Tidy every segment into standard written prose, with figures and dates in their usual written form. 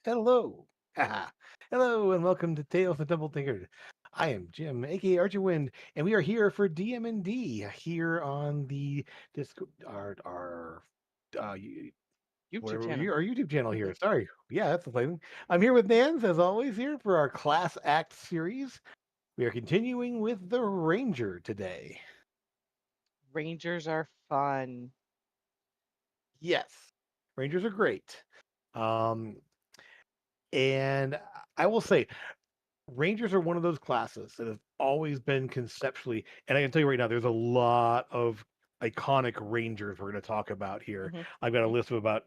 Hello. Hello, and welcome to Tales of Double Tinkered. I am Jim, aka Archie, and we are here for DM&D here on the Discord, YouTube whatever channel. our YouTube channel here. Sorry, yeah, that's the thing. I'm here with Nans as always here for our Class Act series. We are continuing with the Ranger today. Rangers are fun. Yes, Rangers are great. Um, and I will say Rangers are one of those classes that have always been conceptually, and I can tell you right now, there's a lot of iconic Rangers we're going to talk about here. Hmm. I've got a Hmm. list of about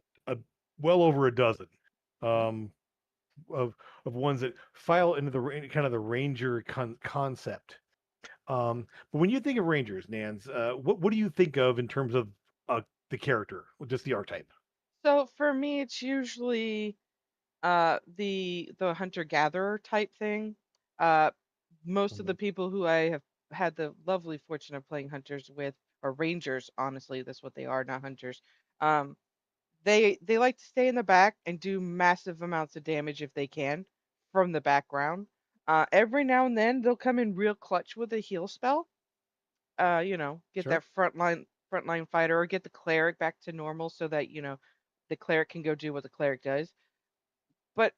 well over a dozen Hmm. um, of ones that file into the kind of the Ranger concept. But when you think of Rangers, Nans, what do you think of in terms of the character, just the archetype? So for me, it's usually the hunter gatherer type thing. Uh, Most of the Mhm. people who I have had the lovely fortune of playing hunters with, or rangers, honestly, that's what they are, not hunters. Um, they like to stay in the back and do massive amounts of damage if they can from the background. Every now and then they'll come in real clutch with a heal spell, get Sure. that frontline fighter or get the cleric back to normal so that, the cleric can go do what the cleric does. But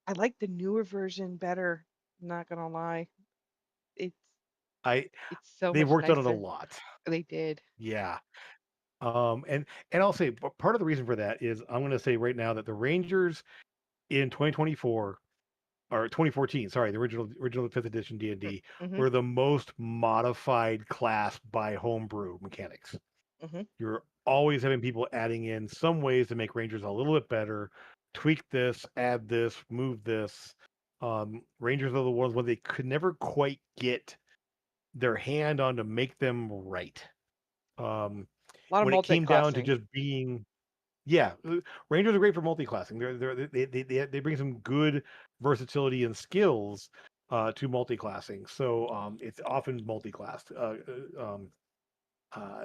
I like the newer version better, not gonna lie. It's I it's so They've much worked on it a nicer. lot. They did. Yeah. And I'll say part of the reason for that is I'm going to say right now that the Rangers in 2024 or 2014, sorry, the original fifth edition D&D Mm-hmm. were the most modified class by homebrew mechanics. Mm-hmm. You're always having people adding in some ways to make Rangers a little bit better, tweak this, add this, move this. Rangers are the ones where they could never quite get their hand on to make them right. Um, A lot of when it came down to multi-classing. just being yeah, Rangers are great for multi-classing. They bring some good versatility and skills to multi-classing. So it's often multi-classed.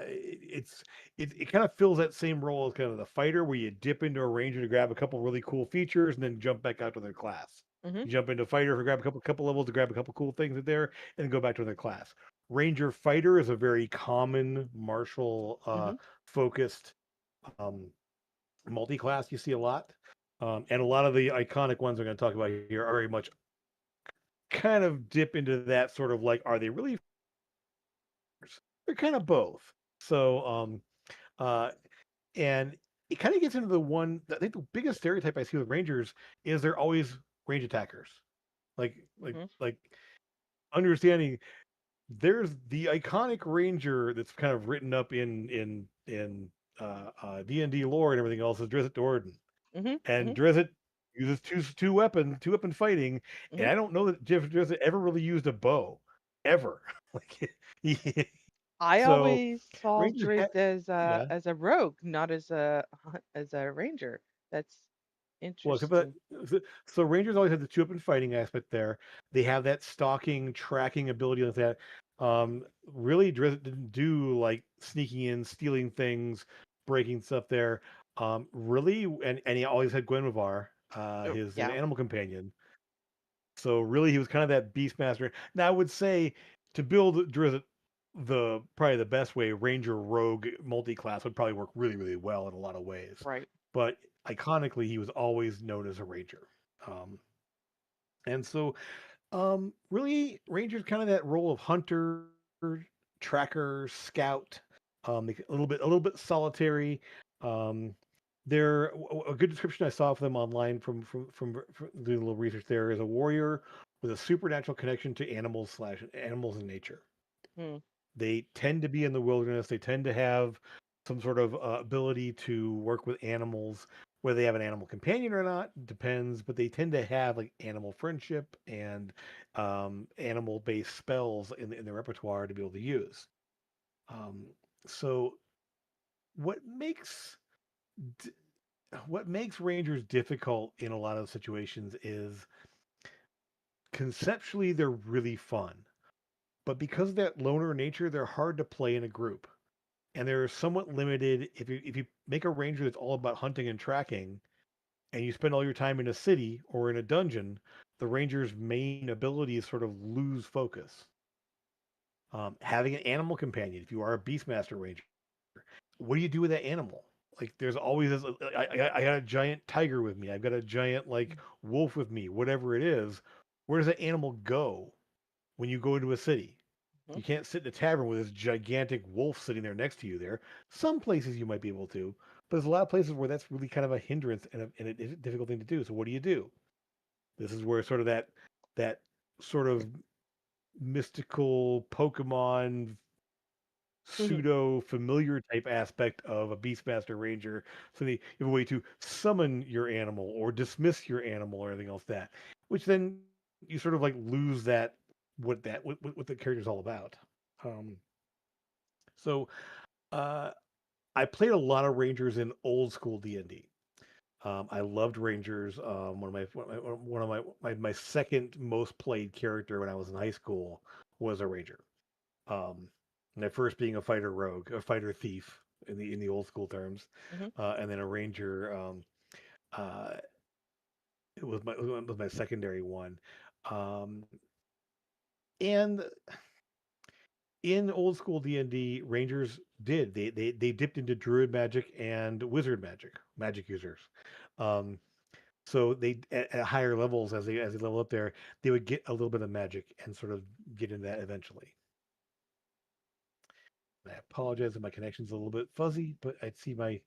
It's it kind of fills that same role as kind of the fighter, where you dip into a ranger to grab a couple really cool features and then jump back out to their class. Mm-hmm. You jump into fighter for grab a couple levels to grab a couple cool things in there, and then go back to their class. Ranger fighter is a very common martial Mm-hmm. focused um, multi-class you see a lot. And a lot of the iconic ones we're going to talk about here are very much kind of dip into that sort of like, are they really fighters? They're kind of both. So, uh, and it kind of gets into the one, I think the biggest stereotype I see with Rangers is they're always range attackers. Like, like, Mm-hmm. like understanding there's the iconic Ranger that's kind of written up in D&D lore and everything else is Drizzt Do'Urden. Mm-hmm. And Mm-hmm. Drizzt uses two weapon fighting, Mm-hmm. and I don't know that Jeff Drizzt ever really used a bow, ever. Like, he, I so always saw Rangers, Drizzt yeah. as a rogue, not as as a ranger. That's Well, except for interesting. that, so Rangers always have the two weapon fighting aspect there. They have that stalking, tracking ability like that. Really, Drizzt didn't do like sneaking in, stealing things, breaking stuff there. Really, and he always had Gwenvivar, Oh, his yeah. animal companion. So really, he was kind of that Beastmaster. Now, I would say to build Drizzt the probably the best way, Ranger Rogue multi-class would probably work really, really well in a lot of ways. Right. But iconically, he was always known as a Ranger. Um, and so, really, Ranger's kind of that role of hunter, tracker, scout. A little bit solitary. Um, they're a good description I saw of them online from doing a little research. There is a warrior with a supernatural connection to animals in nature. Hmm. They tend to be in the wilderness. They tend to have some sort of ability to work with animals. Whether they have an animal companion or not depends, but they tend to have like animal friendship and animal based spells in their repertoire to be able to use. Um, so what makes d- what makes rangers difficult in a lot of situations is conceptually they're really fun, but because of that loner nature, they're hard to play in a group, and they're somewhat limited if you make a ranger that's all about hunting and tracking and you spend all your time in a city or in a dungeon, the ranger's main abilities sort of lose focus. Having an animal companion, if you are a Beastmaster Ranger, what do you do with that animal? Like, there's always this. I got a giant tiger with me. I've got a giant like wolf with me. Whatever it is, where does that animal go when you go into a city? Mhm. You can't sit in a tavern with this gigantic wolf sitting there next to you. There, some places you might be able to, but there's a lot of places where that's really kind of a hindrance and a difficult thing to do. So what do you do? This is where sort of that sort of mystical Pokemon pseudo familiar type aspect of a Beastmaster Ranger. So they have a way to summon your animal or dismiss your animal or anything else that, which then you sort of like lose what the character's all about. Um, so uh, I played a lot of Rangers in old school D&D. I loved Rangers. One of my second most played character when I was in high school was a Ranger. Um, my first being a fighter rogue, a fighter thief in the old school terms, Mhm. and then a ranger. Uh, it was my secondary one, um, and in old school D&D, rangers they dipped into druid magic and wizard magic users. Um, so they at higher levels as they level up there, they would get a little bit of magic and sort of get into that eventually. I apologize if my connection's a little bit fuzzy, but I see my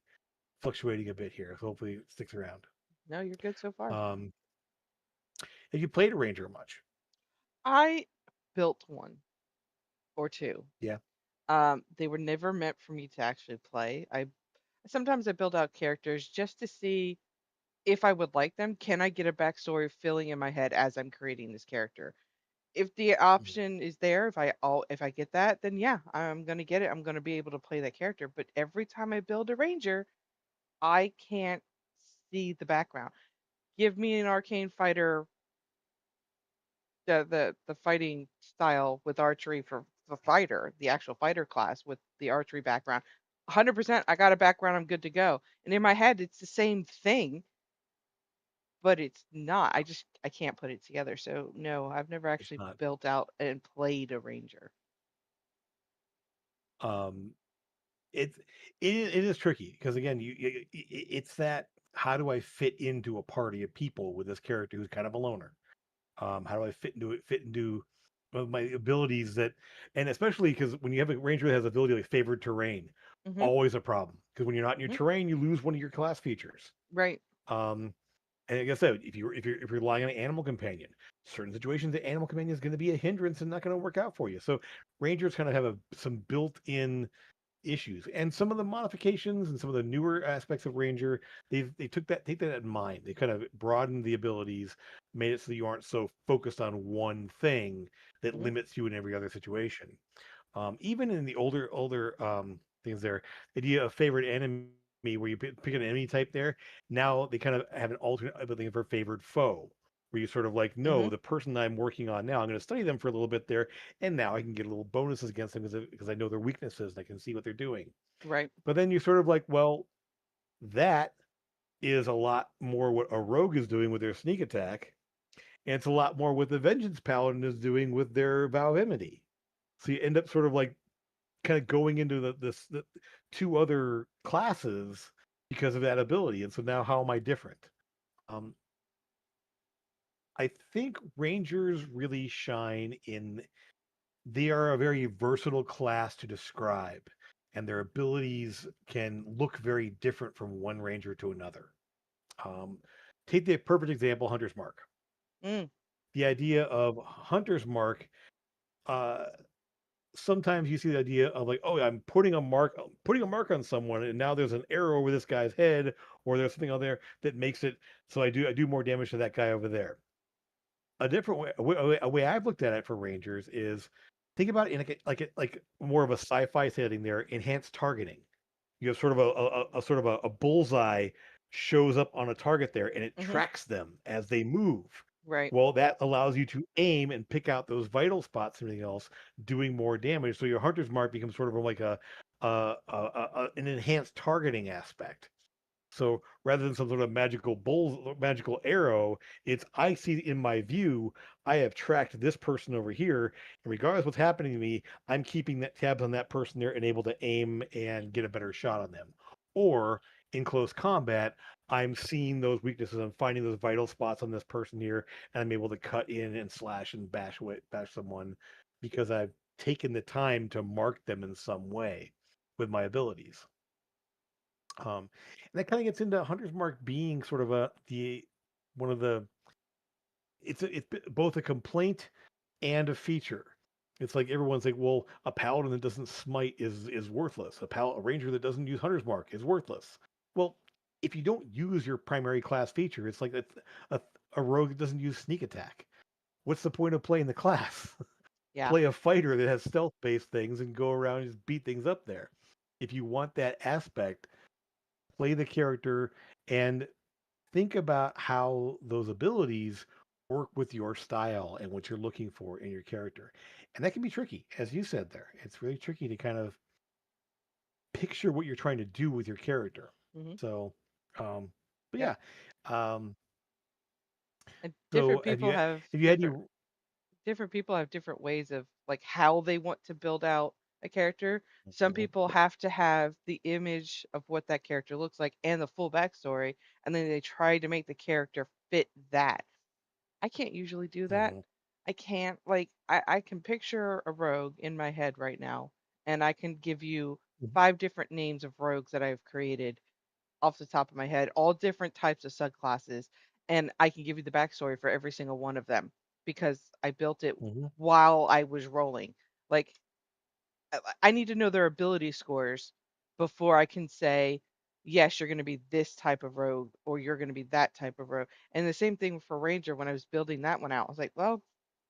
fluctuating a bit here. So hopefully it sticks around. No, you're good so far. Um, have you played a ranger much? I built one or two. Yeah. They were never meant for me to actually play. I sometimes I build out characters just to see if I would like them. Can I get a backstory filling in my head as I'm creating this character? If the Mhm. option is there, if I get that, then yeah, I'm gonna get it. I'm gonna be able to play that character. But every time I build a ranger, I can't see the background. Give me an arcane fighter, the fighting style with archery for the fighter, the actual fighter class with the archery background. 100%, I got a background. I'm good to go. And in my head, it's the same thing, but it's not. I can't put it together. So no, I've never It's actually not. built out and played a ranger. Um, it's it is tricky because again, it's that how do I fit into a party of people with this character who's kind of a loner? How do I fit into my abilities that, and especially because when you have a ranger that has ability like favored terrain, Mhm. always a problem because when you're not in your Mhm. terrain, you lose one of your class features. Right. Um, And like I said, if you're relying on an animal companion, certain situations the animal companion is going to be a hindrance and not going to work out for you. So rangers kind of have some built-in issues, and some of the modifications and some of the newer aspects of ranger, they take that in mind. They kind of broadened the abilities, made it so you aren't so focused on one thing that Mhm. limits you in every other situation. Even in the older things there, the idea of favorite enemy where you pick an enemy type there, now they kind of have an alternate ability for favored foe, where you sort of like, no, Mhm. the person I'm working on now, I'm going to study them for a little bit there, and now I can get little bonuses against them because I know their weaknesses and I can see what they're doing. Right. But then you sort of like, well, that is a lot more what a rogue is doing with their sneak attack, and it's a lot more what the vengeance paladin is doing with their vow of enmity. So you end up sort of like kind of going into the two other classes because of that ability. And so now how am I different? Um, I think Rangers really shine in they are a very versatile class to describe, and their abilities can look very different from one Ranger to another. Um, take the perfect example, Hunter's Mark. Mm. The idea of Hunter's Mark, uh, sometimes you see the idea of like, oh, I'm putting a mark on someone, and now there's an arrow over this guy's head, or there's something on there that makes it so I do more damage to that guy over there. A different way, a way I've looked at it for Rangers is think about it in like more of a sci-fi setting. There, enhanced targeting. You have sort of a sort of a bullseye shows up on a target there, and it Mhm. tracks them as they move. Right. Well, that allows you to aim and pick out those vital spots and everything else, doing more damage. So your hunter's mark becomes sort of like an enhanced targeting aspect. So rather than some sort of magical arrow, it's I see in my view, I have tracked this person over here, and regardless of what's happening to me, I'm keeping that tabs on that person there and able to aim and get a better shot on them. Or in close combat, I'm seeing those weaknesses. I'm finding those vital spots on this person here, and I'm able to cut in and slash and bash someone because I've taken the time to mark them in some way with my abilities. And that kind of gets into Hunter's Mark being sort of a the one of the it's both a complaint and a feature. It's like everyone's like, well, a paladin that doesn't smite is worthless. A ranger that doesn't use Hunter's Mark is worthless. Well, if you don't use your primary class feature, it's like a, a rogue that doesn't use sneak attack. What's the point of playing the class? Yeah. Play a fighter that has stealth based things and go around and just beat things up there. If you want that aspect, play the character and think about how those abilities work with your style and what you're looking for in your character. And that can be tricky, as you said there. It's really tricky to kind of picture what you're trying to do with your character. Hmm. So, um, but Yep. yeah. Um, And so have you had any? different people have different ways of like how they want to build out a character. Some Mhm, people have to have the image of what that character looks like and the full backstory, and then they try to make the character fit that. I can't usually do that. mhm, I can't I can picture a rogue in my head right now, and I can give you mhm, 5 different names of rogues that I've created off the top of my head, all different types of subclasses, and I can give you the backstory for every single one of them because I built it mhm, while I was rolling. Like I need to know their ability scores before I can say, yes, you're going to be this type of rogue or you're going to be that type of rogue. And the same thing for Ranger when I was building that one out. I was like, well,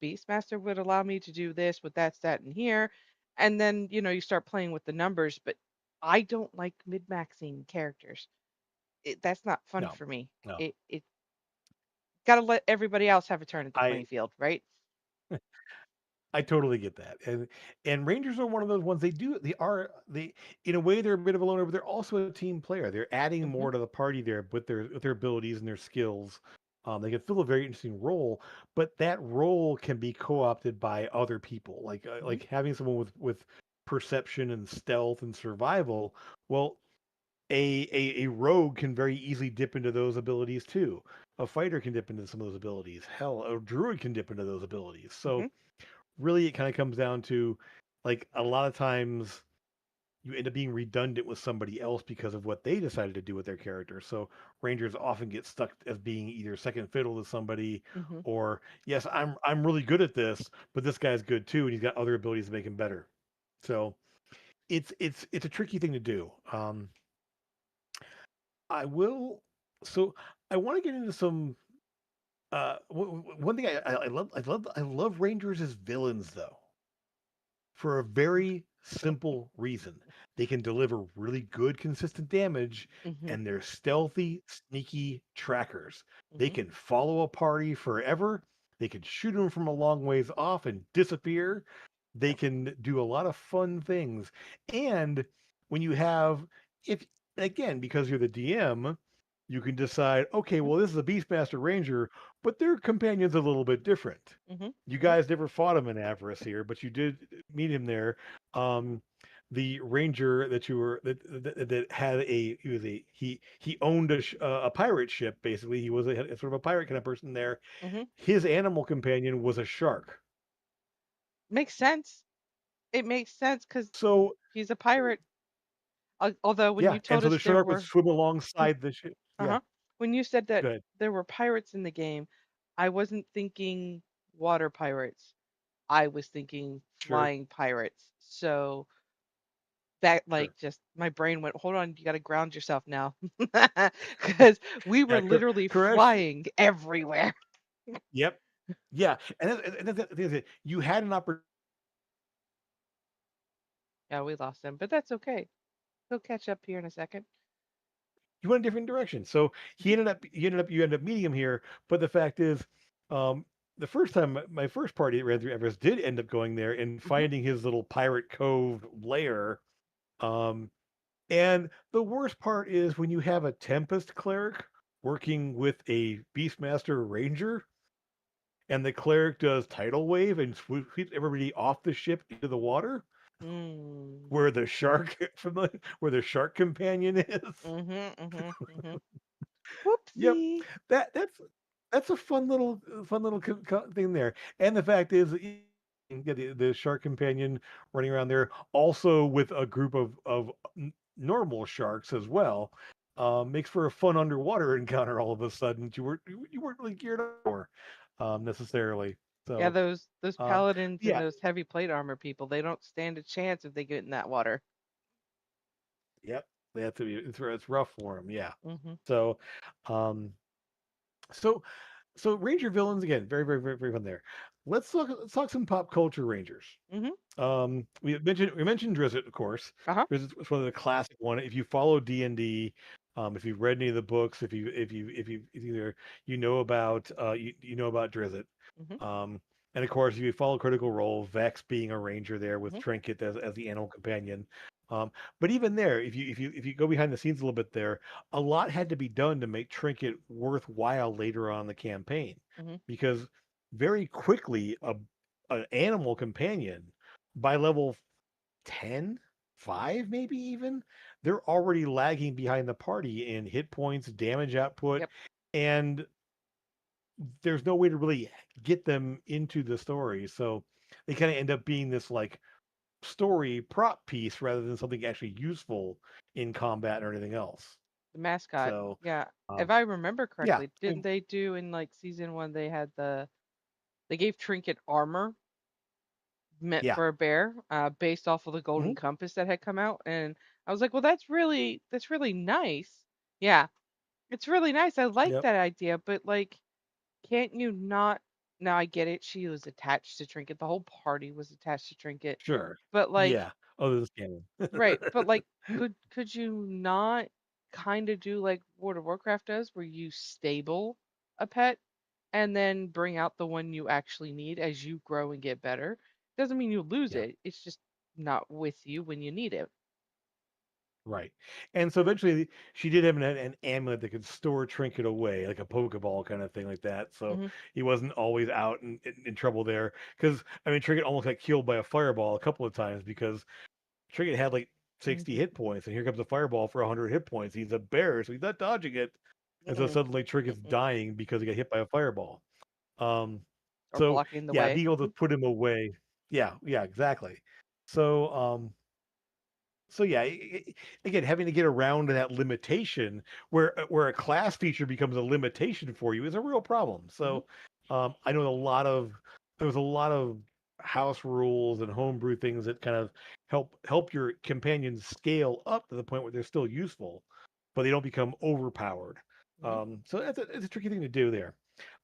Beastmaster would allow me to do this with that stat in here. And then, you start playing with the numbers, but I don't like mid-maxing characters. That's not fun no, for me. no. It got to let everybody else have a turn at the I playing field, right? I totally get that. And Rangers are one of those ones they in a way they're a bit of a loner, but they're also a team player. They're adding Hmm. more to the party there with their abilities and their skills. They can fill a very interesting role, but that role can be co-opted by other people. Hmm. Like having someone with perception and stealth and survival. Well, a rogue can very easily dip into those abilities too. A fighter can dip into some of those abilities. Hell, a druid can dip into those abilities. Hmm. So really it kind of comes down to like a lot of times you end up being redundant with somebody else because of what they decided to do with their character. So rangers often get stuck as being either second fiddle to somebody Hmm. or yes, I'm really good at this, but this guy's good too and he's got other abilities to make him better. So it's a tricky thing to do. I will so I want to get into some one thing I love rangers as villains though for a very simple reason. They can deliver really good, consistent damage, Hmm. and they're stealthy, sneaky trackers. They Hmm. can follow a party forever. They can shoot them from a long ways off and disappear. They Yep. can do a lot of fun things. And when you have, if again, because you're the DM, you can decide, okay, well, this is a Beastmaster Ranger, but their companion's a little bit different. Hmm. You Hmm. guys never fought him in Avarice here, but you did meet him there. Um, the ranger that you were that had he owned a pirate ship basically. He was a sort of a pirate kind of person there. Hmm. His animal companion was a shark. Makes sense. It makes sense because So he's a pirate. Although when you yeah, and told so us the there shark would were, swim alongside the ship. Yeah, uh-huh, when you said that good, there were pirates in the game, I wasn't thinking water pirates. I was thinking sure, flying pirates. So that sure. like just my brain went, hold on, you got to ground yourself now, because we were Yeah, literally Koresh. flying everywhere. Yep, yeah, and that's the thing is that you had an opportunity. Yeah, we lost him, but that's okay. He'll catch up here in a second. You went a different direction. So Hmm. you ended up meeting him here. But the fact is, um, the first time my first party that ran through Everest did end up going there and Hmm. finding his little pirate cove lair. Um, And the worst part is when you have a Tempest cleric working with a Beastmaster Ranger, and the cleric does tidal wave and sweeps everybody off the ship into the water Mm. where the shark from the where the shark companion is. Mhm. Mhm. Mhm. Yep, Whoopsie. that's a fun little thing there. And the fact is, that you get the shark companion running around there, also with a group of normal sharks as well, makes for a fun underwater encounter. All of a sudden, you weren't really geared up for, necessarily. Yeah, So, those paladins and yeah, those heavy plate armor people, they don't stand a chance if they get in that water. yep, they have to be. It's rough for them. Yeah. Mhm. So, um, so So Ranger villains again, very fun there. Let's talk some pop culture Rangers. Mhm. We mentioned Drizzt, of course. Uh-huh. Drizzt was one of the classic one. If you follow D&D, if you've read any of the books, if either you know about you know about Drizzt. Mhm. Um, and of course, if you follow Critical Role, Vex being a ranger there with Mhm. Trinket as the animal companion. But even there, if you go behind the scenes a little bit there, a lot had to be done to make Trinket worthwhile later on in the campaign, Mhm. because very quickly an animal companion by level 10, 5 maybe even, they're already lagging behind the party in hit points, damage output, Yep. and there's no way to really get them into the story. So they kind of end up being this like story prop piece rather than something actually useful in combat or anything else. The mascot. So, Yeah. If um, I remember yeah, correctly, didn't they do in like season 1 they had they gave Trinket armor meant yeah, for a bear, based off of the mhm, golden compass that had come out, and I was like, "Well, that's really nice." Yeah. It's really nice. I like yep, that idea, but like, can't you not? Now I get it. She was attached to Trinket. The whole party was attached to Trinket. sure, But like, yeah. Other than scanning, right? But like, could you not kind of do like World of Warcraft does, where you stable a pet and then bring out the one you actually need as you grow and get better? Doesn't mean you lose yeah. it. It's just not with you when you need it. Right. And so eventually she did have an amulet that could store Trinket away, like a Pokeball kind of thing like that. So Hmm. he wasn't always out in trouble there. Because, I mean, Trinket almost got killed by a fireball a couple of times because Trinket had like 60 Hmm. hit points. And here comes a fireball for 100 hit points. He's a bear, so he's not dodging it. And so suddenly Trinket's dying because he got hit by a fireball. Um, Or so, blocking the yeah, way. being able to put him away. Yeah, exactly. So, so yeah, again, having to get around to that limitation where a class feature becomes a limitation for you is a real problem. Hmm. So I know there was a lot of house rules and homebrew things that kind of help your companions scale up to the point where they're still useful, but they don't become overpowered. Hmm. So it's a tricky thing to do there.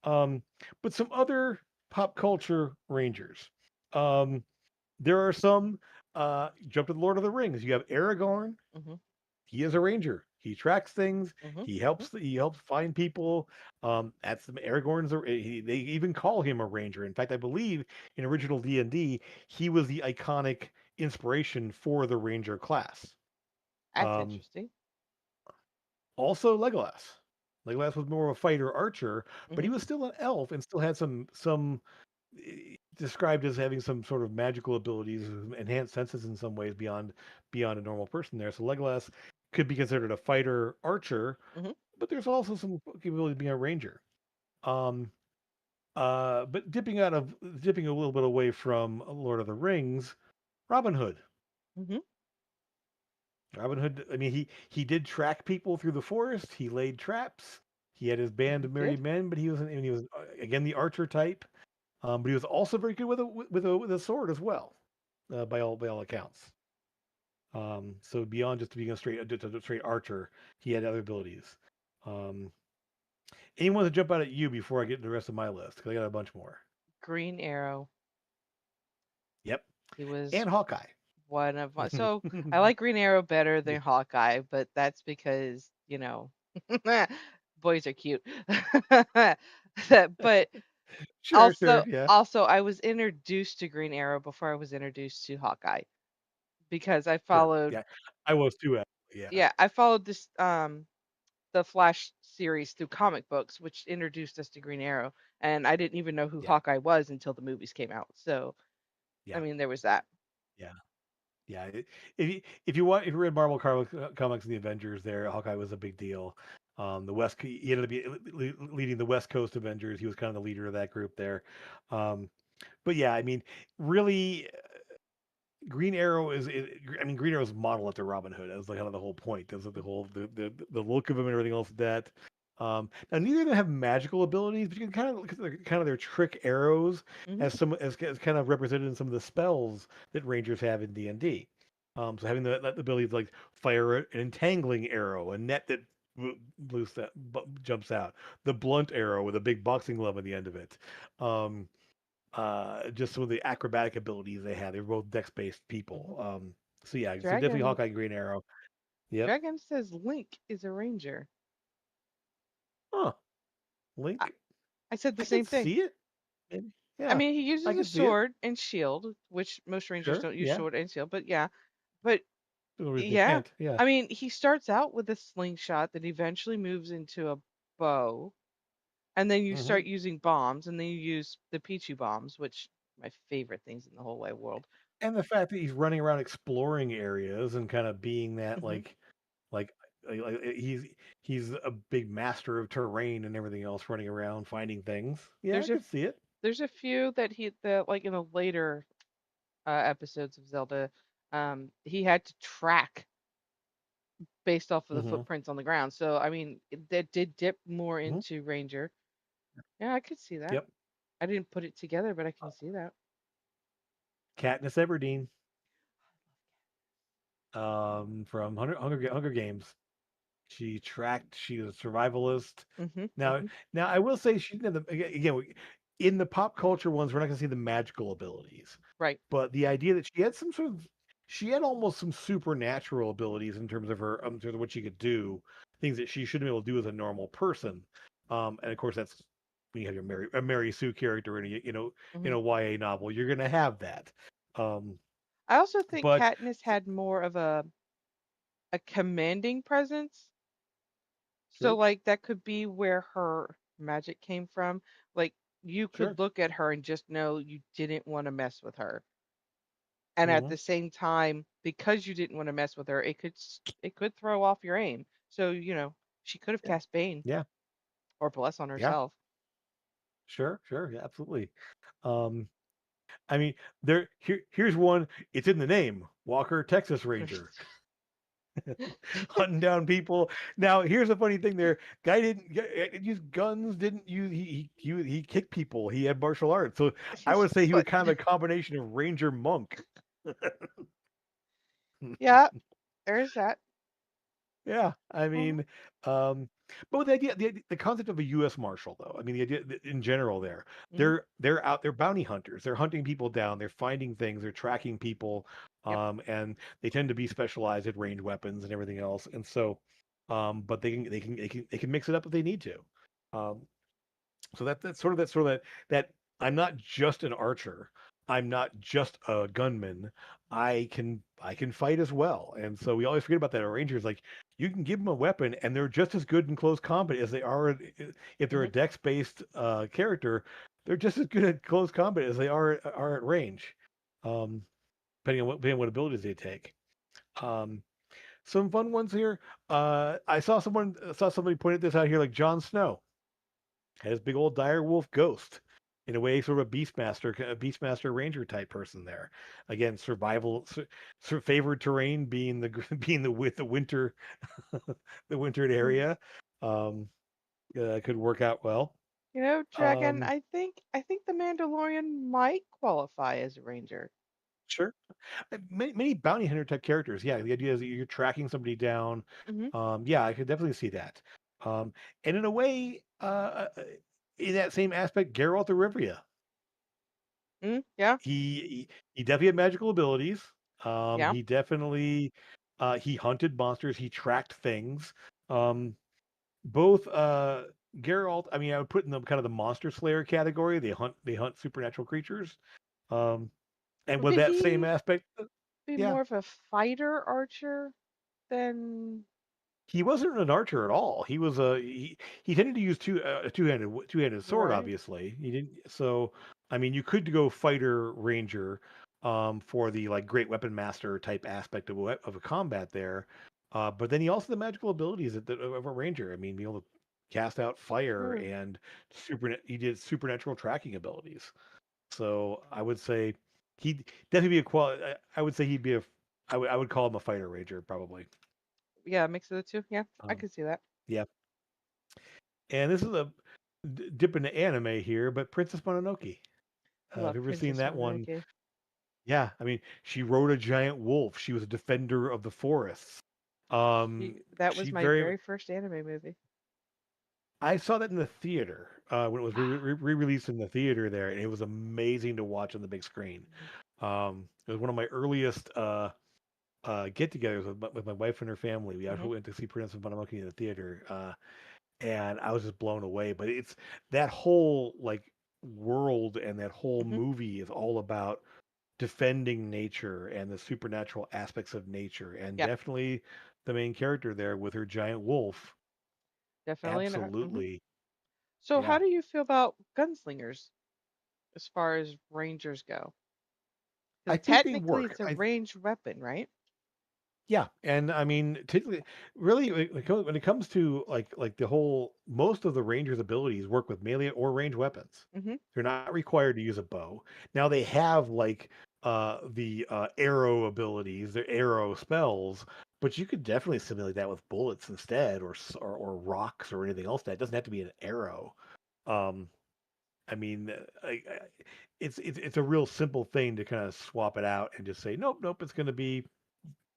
Um, but some other pop culture rangers. Um, there are some. Jump to the Lord of the Rings. You have Aragorn. Hmm. He is a ranger. He tracks things. Hmm. He helps find people. That's the Aragorn's. They even call him a ranger. In fact, I believe in original D&D, he was the iconic inspiration for the ranger class. That's Um, interesting. Also, Legolas. Legolas was more of a fighter archer, but he Hmm. was still an elf and still had some described as having some sort of magical abilities, enhanced senses in some ways beyond a normal person there. So Legolas could be considered a fighter archer, Hmm. but there's also some capability of being a ranger. Um, but dipping a little bit away from Lord of the Rings, Robin Hood. Hmm. Robin Hood. I mean, he did track people through the forest. He laid traps. He had his band He of did. merry men, but he was again the archer type. But he was also very good with a sword as well, by all accounts. So beyond just being just a straight archer, he had other abilities. Um, Anyone to jump out at you before I get to the rest of my list? Because I got a bunch more. Green Arrow. Yep, He was and Hawkeye. one of my. So I like Green Arrow better Yeah, than Hawkeye, but that's because boys are cute. But sure, also, yeah, also, I was introduced to Green Arrow before I was introduced to Hawkeye because I sure, followed. yeah. I was too. Yeah, yeah, I followed this the Flash series through comic books, which introduced us to Green Arrow, and I didn't even know who yeah, Hawkeye was until the movies came out. So, I yeah, mean, there was that. yeah. Yeah, if you read Marvel comics and the Avengers, there Hawkeye was a big deal. He ended up leading the West Coast Avengers. He was kind of the leader of that group there. But yeah, I mean, really, Green Arrow I mean, Green Arrow's model after Robin Hood. That was like kind of the whole point. That's the whole the look of him and everything else. That now neither of them have magical abilities, but you can kind of look at kind of their trick arrows Hmm. as kind of represented in some of the spells that Rangers have in D&D. So having that ability to like fire an entangling arrow, a net that jumps out, the blunt arrow with a big boxing glove at the end of it. Um, just some of the acrobatic abilities they had. They were both dex-based Hmm. people. So yeah, so definitely Dragon Hawkeye and Green Arrow. Yep. Dragon says Link is a ranger. Huh. I, Link. I said the I could same thing. see it. Maybe. I Yeah. mean, he I uses a could see it. sword and shield, which most rangers Sure. don't use Yeah. sword and shield, but yeah. But No reason they yeah, can't. Yeah. I mean, he starts out with a slingshot that eventually moves into a bow, and then you Hmm. start using bombs, and then you use the Pichu bombs, which are my favorite things in the whole wide world. And the fact that he's running around exploring areas and kind of being that Hmm. like he's a big master of terrain and everything else, running around finding things. Yeah, I There's a could see it. there's a few that like in the later episodes of Zelda, he had to track based off of the Hmm. footprints on the ground. So I mean, that did dip more Hmm. into Ranger. Yeah, I could see that. Yep. I didn't put it together, but I can see that. Katniss Everdeen, from Hunger Games. She was a survivalist. Hmm. Now, Hmm. now I will say she didn't have in the pop culture ones, we're not going to see the magical abilities, Right. but the idea that she had she had almost some supernatural abilities in terms of what she could do, things that she shouldn't be able to do as a normal person. And of course, that's when you have a Mary Sue character in in Hmm. a YA novel, you're going to have that. Um, I also think but Katniss had more of a commanding presence. So sure, like that could be where her magic came from. Like you sure. could look at her and just know you didn't want to mess with her. And at Hmm. the same time, because you didn't want to mess with her, it could throw off your aim. So, she could have Yeah, cast Bane yeah, or Bless on yeah. herself. Sure, sure, yeah, absolutely. Um, I mean, here's one. It's in the name, Walker, Texas Ranger, hunting down people. Now, here's a funny thing. There, guy didn't use guns. Didn't use he kicked people. He had martial arts. So I would say he was But kind of a combination of Ranger monk. yeah, there's that. Yeah, I Hmm. mean, um, but the idea, the concept of a U.S. Marshal, though, I mean, the idea in general, Hmm. they're bounty hunters. They're hunting people down. They're finding things. They're tracking people, Yep. and they tend to be specialized at range weapons and everything else. And so, but they can mix it up if they need to. Um, so that's sort of that I'm not just an archer. I'm not just a gunman. I can fight as well. And so we always forget about that. Our rangers, like, you can give them a weapon and they're just as good in close combat as they are if they're a Hmm. dex based character. They're just as good at close combat as they are at range, um, depending on what abilities they take. Um, some fun ones here. I saw somebody pointed this out here, like Jon Snow had his big old dire wolf ghost, in a way sort of a beastmaster ranger type person there. Again, favored terrain being the being the with the winter the wintered area, um could work out well. Dragon, um I think the Mandalorian might qualify as a ranger. sure. Many bounty hunter type characters, yeah, the idea is that you're tracking somebody down. Hmm. Yeah, I could definitely see that. And in a way, in that same aspect, Geralt of Rivia. Yeah. He definitely had magical abilities. Yeah. He definitely he hunted monsters. He tracked things. Um, both Geralt. I mean, I would put in the kind of the monster slayer category. They hunt supernatural creatures. Um, and But with did that same he aspect, be yeah, more of a fighter archer? Then He wasn't an archer at all. He tended to use two-handed sword. right. Obviously, he didn't. So I mean, you could go fighter ranger, for the like great weapon master type aspect of a combat there. But then he also had the magical abilities of a ranger. I mean, being able to cast out fire True. and he did supernatural tracking abilities. So I would say he'd definitely be a I would say he'd be a. I would call him a fighter ranger probably. Yeah, mix of the two. Yeah, I Um, can see that. yeah. And this is a dip into anime here, but Princess Mononoke. I Have love you ever seen Princess that one? Mononoke. Yeah, I mean, she rode a giant wolf. She was a defender of the forests. That was She my very. very first anime movie. I saw that in the theater when it was Wow. re-released in the theater there, and it was amazing to watch on the big screen. It was one of my earliest get-togethers with my wife and her family. We Mm-hmm. actually went to see Princess Mononoke in the theater. And I was just blown away. But it's that whole like world and that whole Mm-hmm. movie is all about defending nature and the supernatural aspects of nature, and Yeah, definitely the main character there with her giant wolf. definitely. Mm-hmm. Absolutely, So, how yeah. do you feel about gunslingers as far as rangers go? I Because think they technically, work. it's a ranged weapon, right? Yeah, and I mean, typically, really, when it comes to like the whole, most of the Rangers' abilities work with melee or ranged weapons. Mm-hmm. They're not required to use a bow. Now they have like the arrow abilities, their arrow spells, but you could definitely simulate that with bullets instead, or rocks or anything else. That doesn't have to be an arrow. Um, I mean, it's a real simple thing to kind of swap it out and just say, nope, nope, it's going to be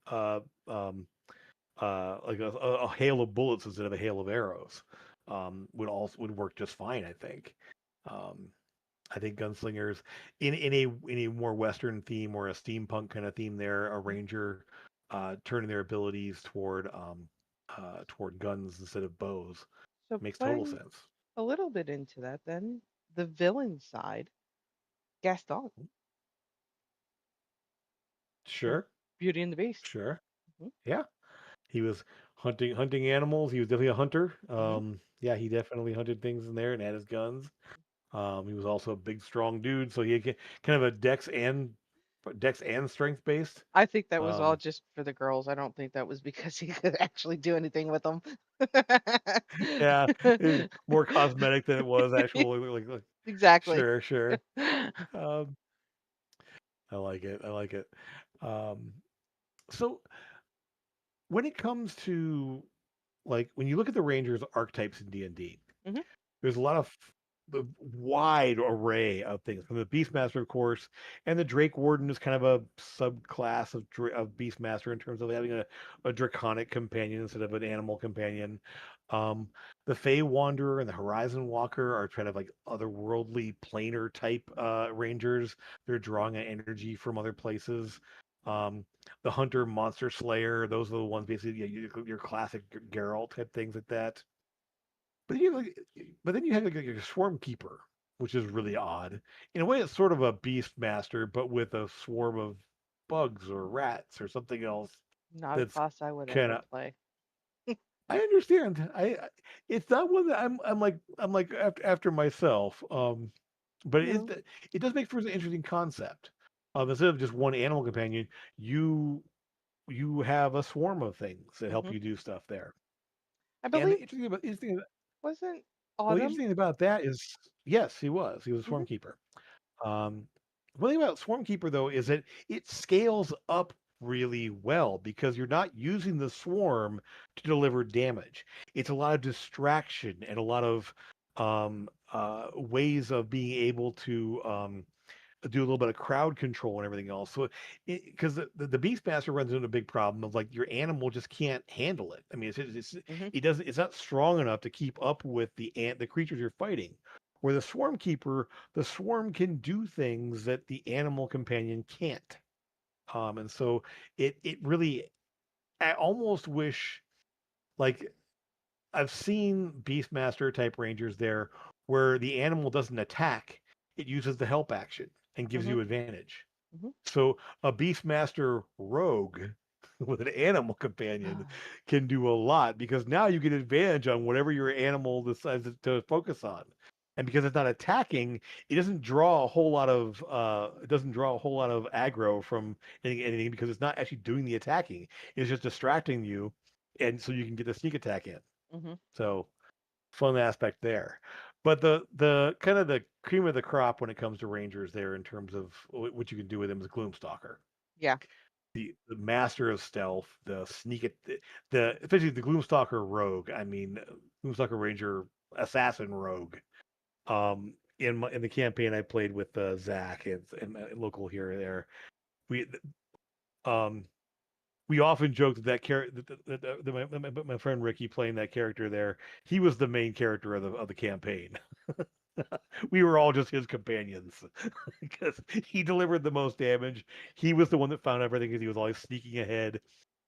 uh, um, like a hail of bullets instead of a hail of arrows, would work just fine. Um, I think gunslingers in a more Western theme or a steampunk kind of theme, there a Mm-hmm. ranger turning their abilities toward guns instead of bows So, makes total playing sense. a little bit into that, then the villain side, Gaston from Sure, Beauty and the Beast. sure, Mm-hmm. yeah. He was hunting animals. He was definitely a hunter. Mm-hmm. Yeah, he definitely hunted things in there and had his guns. He was also a big, strong dude, so he had kind of a dex and strength based. I think that was all Um, just for the girls. I don't think that was because he could actually do anything with them. yeah, it was more cosmetic than it was actual. Like, Exactly. sure, sure. Um, I like it. I like it. Um, so when it comes to like when you look at the Rangers archetypes in D&D, Hmm. there's a lot of the wide array of things from the Beastmaster, of course, and the Drake Warden is kind of a subclass of Beastmaster in terms of having a draconic companion instead of an animal companion. Um, the Fey Wanderer and the Horizon Walker are kind of like otherworldly, planar type rangers. They're drawing an energy from other places. Um, the Hunter, Monster Slayer, those are the ones basically, yeah, your classic Geralt type things like that. But then you have like a swarm keeper, which is really odd. In a way, it's sort of a beast master, but with a swarm of bugs or rats or something else. Not a That's class I would kind ever of. play. I understand. It's not one that I'm like after myself. But No. it does make for an interesting concept. Instead of just one animal companion, you you have a swarm of things that help Hmm. you do stuff there. I And believe interesting. wasn't Well, the Autumn. interesting thing about that is, yes, he was. He was a Hmm. Swarmkeeper. One thing about Swarmkeeper though is that it scales up really well because you're not using the swarm to deliver damage. It's a lot of distraction and a lot of ways of being able to do a little bit of crowd control and everything else. So, because the Beastmaster runs into a big problem of like your animal just can't handle it. I mean, Hmm. it doesn't it's not strong enough to keep up with the creatures you're fighting. Where the Swarm Keeper, the swarm can do things that the animal companion can't. And so it really, I almost wish, like, I've seen Beastmaster type Rangers there where the animal doesn't attack, it uses the help action and gives Hmm. you advantage. Hmm. So a Beastmaster rogue with an animal companion can do a lot because now you get advantage on whatever your animal decides to focus on. And because it's not attacking, it doesn't draw a whole lot of aggro from anything because it's not actually doing the attacking. It's just distracting you, and so you can get the sneak attack in. Hmm. So fun aspect there. But the kind of the cream of the crop when it comes to rangers there in terms of what you can do with them is Gloomstalker, Yeah. the master of stealth, the sneak it, the especially the Gloomstalker rogue. I mean, Gloomstalker ranger assassin rogue. In the campaign I played with Zach and local here and there, we um we often joked that character my friend Ricky playing that character there, he was the main character of the campaign. We were all just his companions because he delivered the most damage. He was the one that found everything because he was always sneaking ahead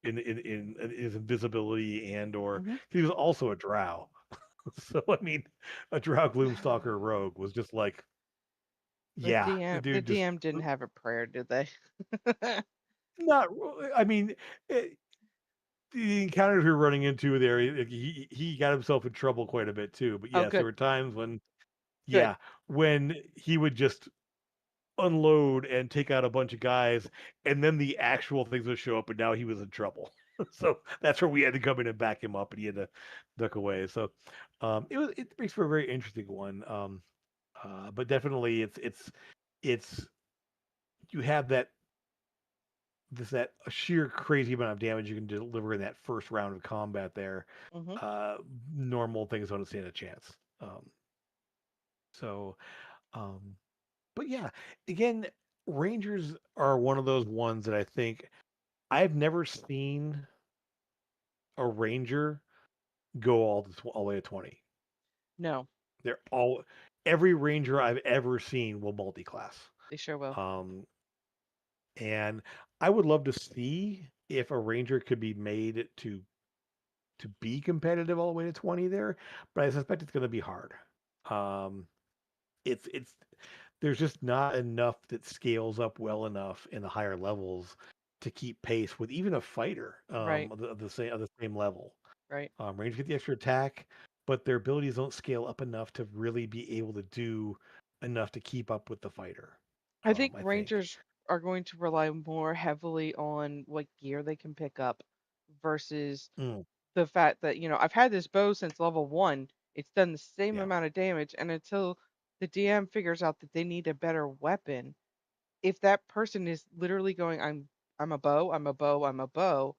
in his invisibility and or Hmm. he was also a drow. So I mean, a drow gloomstalker rogue was just like, The yeah, the DM, the dude just DM didn't have a prayer, did they? not. I mean, the encounters we were running into there, he got himself in trouble quite a bit too. But Oh, yes, there good, were times when, good. yeah, when he would just unload and take out a bunch of guys, and then the actual things would show up, and now he was in trouble. So that's where we had to come in and back him up, and he had to duck away. So it makes for a very interesting one. But definitely it's you have that sheer crazy amount of damage you can deliver in that first round of combat there. Hmm. Uh, Normal things don't stand a chance. So, um, but yeah, again, Rangers are one of those ones that I think I've never seen a Ranger go all the way to 20. No, They're all every Ranger I've ever seen will multi-class. they sure will. Um, and I would love to see if a Ranger could be made to be competitive all the way to 20 there, but I suspect it's going to be hard. Um, it's there's just not enough that scales up well enough in the higher levels to keep pace with even a fighter Right, of the same level. right. Rangers get the extra attack, but their abilities don't scale up enough to really be able to do enough to keep up with the fighter. I think I think. Rangers are going to rely more heavily on what gear they can pick up versus Mm, the fact that, I've had this bow since level one. It's done the same yeah, amount of damage, and until the DM figures out that they need a better weapon, if that person is literally going, I'm a bow, I'm a bow, I'm a bow,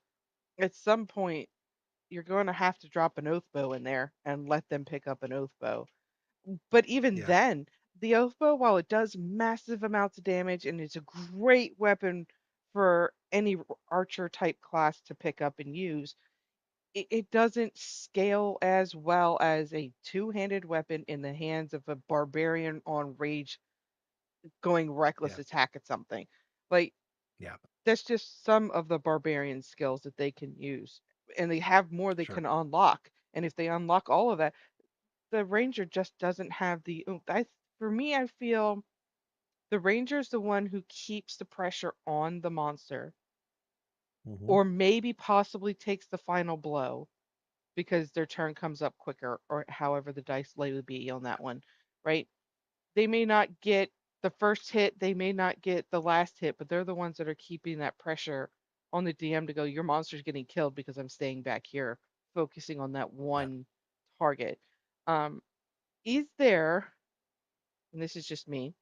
at some point you're going to have to drop an oath bow in there and let them pick up an oath bow. But even yeah, then, the oath bow, while it does massive amounts of damage and it's a great weapon for any archer type class to pick up and use, it doesn't scale as well as a two-handed weapon in the hands of a barbarian on rage going reckless yeah, attack at something. Like, yeah. that's just some of the barbarian skills that they can use. And they have more they Sure. can unlock. And if they unlock all of that, the ranger just doesn't have the oomph. For me, I feel the ranger is the one who keeps the pressure on the monster, Hmm. or maybe possibly takes the final blow because their turn comes up quicker, or however the dice lay would be on that one, right? They may not get the first hit, they may not get the last hit, but they're the ones that are keeping that pressure on the DM to go, your monster's getting killed because I'm staying back here, focusing on that Yeah. one target. Um, is there, and this is just me,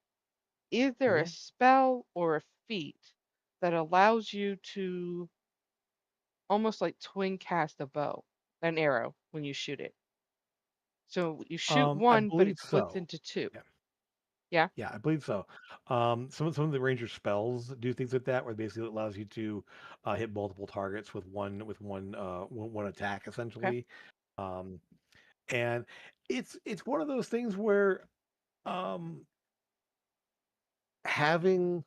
is there a Hmm. spell or a feat that allows you to almost like twin cast a bow, an arrow, when you shoot it? So you shoot I one, but believe it splits so. into two. Yeah. Yeah. Yeah, I believe so. Some of the ranger spells do things like that, where basically it allows you to hit multiple targets with one attack, Okay. essentially. Um, and it's one of those things where um, having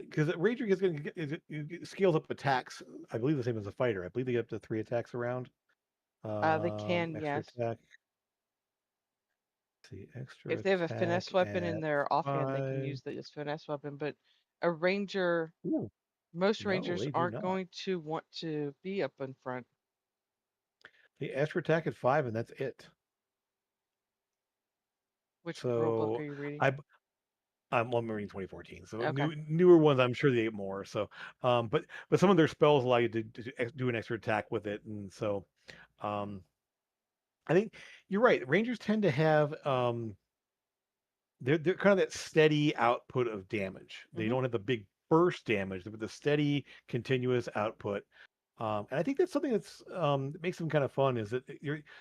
because ranger is going to it scales up attacks. I believe the same as a fighter. I believe they get up to 3 attacks around. They can, Extra yes. attack. Let's see, extra If they have a finesse attack weapon in at their offhand, they can five. use the finesse weapon. But a ranger, Ooh. Most No, rangers they do aren't not. going to want to be up in front. They extra attack at 5, and that's it. Which rule book are So you reading? I well, I'm reading 2014. So Okay. newer ones, I'm sure they get more. So, but some of their spells allow you to do an extra attack with it, and so um, I think you're right. Rangers tend to have they're kind of that steady output of damage. They Mhm. don't have the big burst damage, but the steady, continuous output. And I think that's something that makes them kind of fun is that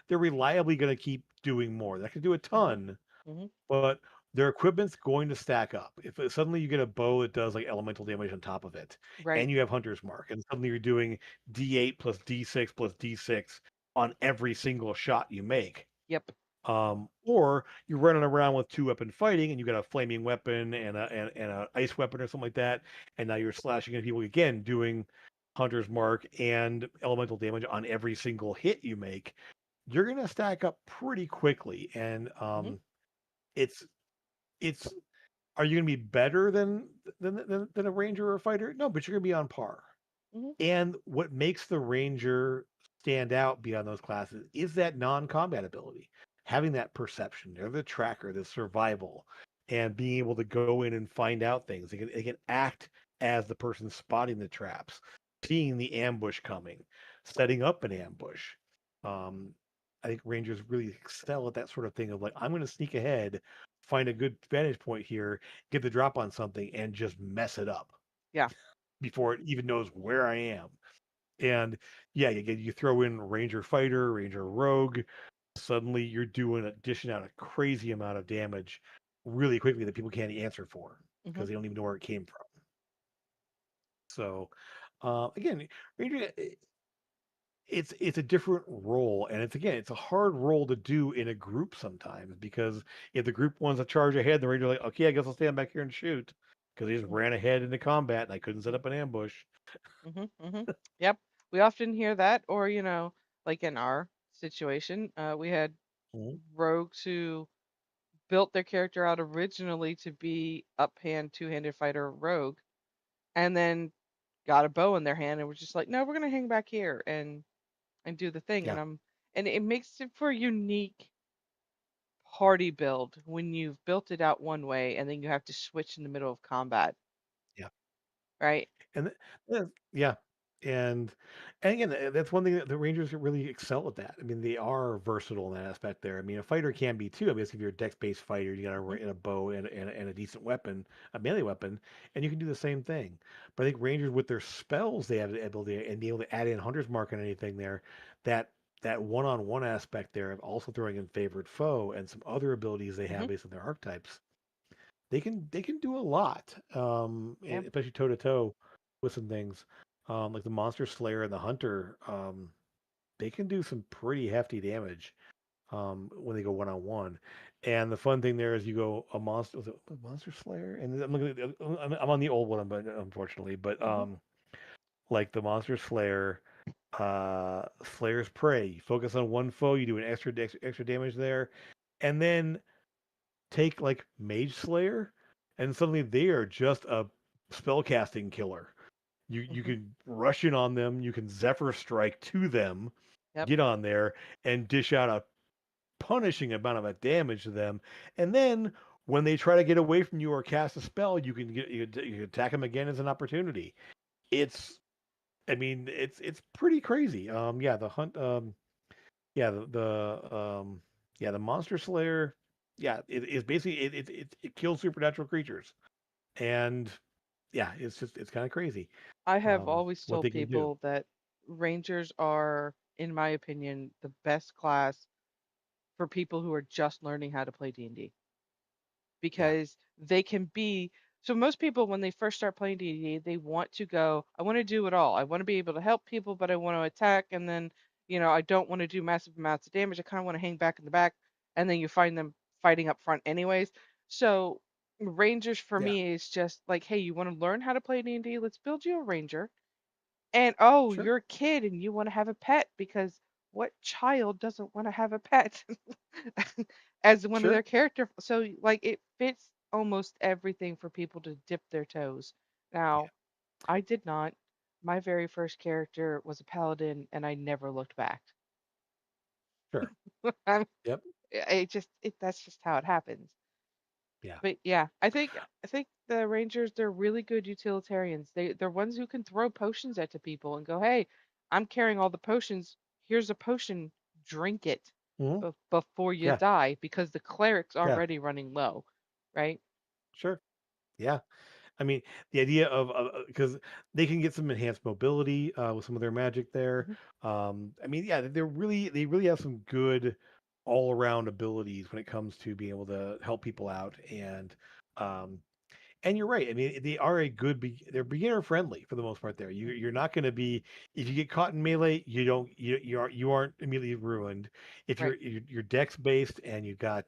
they're reliably going to keep doing more. They can do a Mhm. ton, Mhm. but their equipment's going to stack up. If suddenly you get a bow that does like elemental damage on top of it, Right. and you have Hunter's Mark, and suddenly you're doing D8 plus D6 plus D6 on every single shot you make, Yep. or you're running around with two weapon fighting, and you got a flaming weapon and a ice weapon or something like that, and now you're slashing at people again, doing Hunter's Mark and elemental damage on every single hit you make. You're gonna stack up pretty quickly, and Mhm. it's it's are you gonna be better than a ranger or a fighter? No, but you're gonna be on par. Mhm. And what makes the Ranger stand out beyond those classes is that non-combat ability, having that perception, or the tracker, the survival, and being able to go in and find out things. They can act as the person spotting the traps, seeing the ambush coming, setting up an ambush. Um, I think Rangers really excel at that sort of thing of like, I'm going to sneak ahead, find a good vantage point here, get the drop on something, and just mess it up Yeah. before it even knows where I am. And yeah, you throw in Ranger Fighter, Ranger Rogue, suddenly you're doing dishing out a crazy amount of damage really quickly that people can't answer for Mhm. because they don't even know where it came from. So again, Ranger it's a different role, and it's a hard role to do in a group sometimes because if the group wants to charge ahead, the Ranger like, okay, I guess I'll stand back here and shoot because they just Mhm. ran ahead into combat and I couldn't set up an ambush. Mhm. Mhm. Yep. We often hear that, or like in our situation, we had Mhm. rogues who built their character out originally to be uphand two-handed fighter rogue, and then got a bow in their hand and was just like, no, we're gonna hang back here and do the thing. Yeah, And it makes it for a unique party build when you've built it out one way and then you have to switch in the middle of combat, yeah. right? And yeah, and again, that's one thing that the Rangers really excel at that. I mean, they are versatile in that aspect there. I mean, a fighter can be too. I mean, if you're a dex-based fighter, you got Mhm. a bow and a decent weapon, a melee weapon, and you can do the same thing. But I think Rangers, with their spells, they have the ability and be able to add in Hunter's Mark and anything there. That that one-on-one aspect there of also throwing in favored foe and some other abilities they Mhm. have based on their archetypes, they can do a lot, Yeah. and especially toe to toe with some things, like the Monster Slayer and the Hunter. They can do some pretty hefty damage when they go one on one. And the fun thing there is you go a monster, was it a Monster Slayer, and I'm looking at I'm on the old one, but unfortunately, but Mhm. like the Monster Slayer. Slayer's Prey. You focus on one foe, you do an extra damage there, and then take like Mage Slayer, and suddenly they are just a spellcasting killer. You Mhm. can rush in on them, you can Zephyr Strike to them, Yep. get on there, and dish out a punishing amount of damage to them. And then when they try to get away from you or cast a spell, you can attack them again as an opportunity. It's I mean it's pretty crazy. Yeah, the hunt yeah, yeah, the Monster Slayer, yeah, it is basically it kills supernatural creatures. And yeah, it's kind of crazy I have always what told they can do. people that Rangers are, in my opinion, the best class for people who are just learning how to play D&D Yeah. because they can be so most people when they first start playing D&D, they want to go, I want to do it all. I want to be able to help people, but I want to attack and then, I don't want to do massive amounts of damage. I kind of want to hang back in the back and then you find them fighting up front anyways. So Rangers for Yeah. me is just like, hey, you want to learn how to play D&D? Let's build you a Ranger. And oh, Sure. you're a kid and you want to have a pet because what child doesn't want to have a pet as one of Sure. their character? So like it fits almost everything for people to dip their toes. Yeah. Now, I did not. My very first character was a paladin, and I never looked back. Sure. Um, Yep. that's just how it happens. Yeah. But yeah, I think the Rangers, they're really good utilitarians. They're ones who can throw potions at to people and go, "Hey, I'm carrying all the potions. Here's a potion. Drink it Hmm. before you Yeah. die," because the cleric's Yeah. already running low, right? Sure. Yeah. I mean, the idea of because they can get some enhanced mobility with some of their magic there. Hmm. I mean, yeah, they really have some good all around abilities when it comes to being able to help people out um, and you're right. I mean, they are a good they're beginner friendly for the most part there. You're not going to be if you get caught in melee, you don't you aren't immediately ruined. If Right. you're dex based and you got